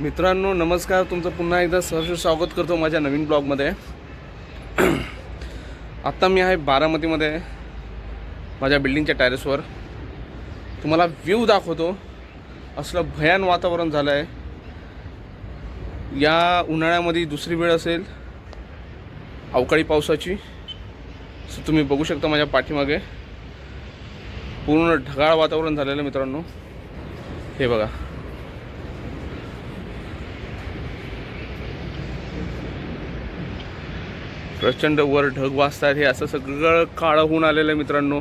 मित्रांनो नमस्कार, तुमचं पुन्हा एकदा सहर्ष स्वागत करतो माझ्या नवीन ब्लॉगमध्ये. आत्ता मी आहे बारामतीमध्ये माझ्या बिल्डिंगच्या टेरेसवर. तुम्हाला व्ह्यू दाखवतो. असलं भयान वातावरण झालं आहे. या उन्हाळ्यामध्ये दुसरी वेळ असेल अवकाळी पावसाची. सो तुम्ही बघू शकता माझ्या पाठीमागे पूर्ण ढगाळ वातावरण झालेलं मित्रांनो. हे बघा, प्रचंड वर ढग वाजतात. हे असं सगळं काळं होऊन आलेलं आहे मित्रांनो.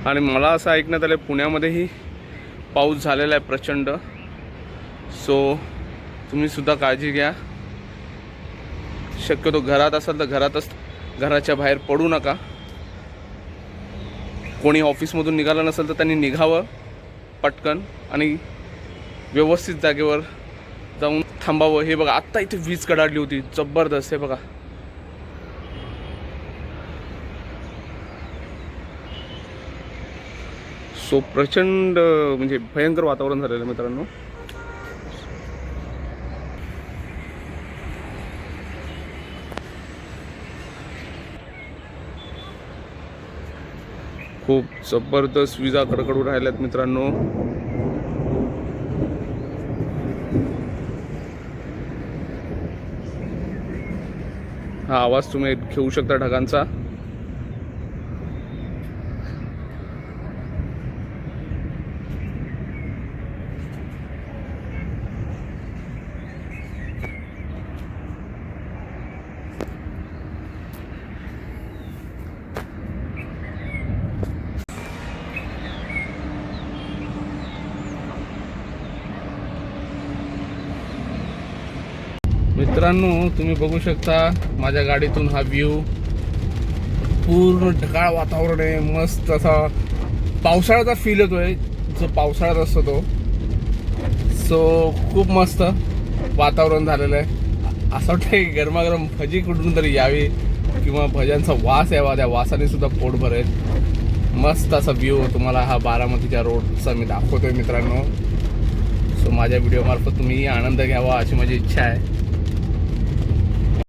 आणि मला असं ऐकण्यात आलं पुण्यामध्येही पाऊस झालेला आहे प्रचंड. सो तुम्ही सुद्धा काळजी घ्या. शक्यतो घरात असाल तर घरातच, घराच्या बाहेर पडू नका. कोणी ऑफिसमधून निघालं नसेल तर त्यांनी निघावं पटकन आणि व्यवस्थित जागेवर जाऊन थांबावं. हे बघा, आत्ता इथे वीज कडाडली होती जबरदस्त. हे बघा, सो प्रचंड म्हणजे भयंकर वातावरण झालेलं मित्रांनो. खूप जबरदस्त विजा कडकडून राहिल्यात मित्रांनो. हा आवाज तुम्ही घेऊ शकता ढगांचा. मित्रांनो तुम्ही बघू शकता माझ्या गाडीतून हा व्ह्यू. पूर्ण ढगाळ वातावरण आहे. मस्त असा पावसाळ्याचा फील येतोय जो पावसाळ्यात असतो तो. सो खूप मस्त वातावरण झालेलं आहे. असं वाटतं गरमागरम भजी कुठून तरी यावी किंवा भज्यांचा वास यावा. त्या वासाने सुद्धा पोट भरेल. मस्त असा व्ह्यू तुम्हाला हा बारामतीच्या रोडचा मी दाखवतोय मित्रांनो. सो माझ्या व्हिडिओमार्फत तुम्ही आनंद घ्यावा अशी माझी इच्छा आहे.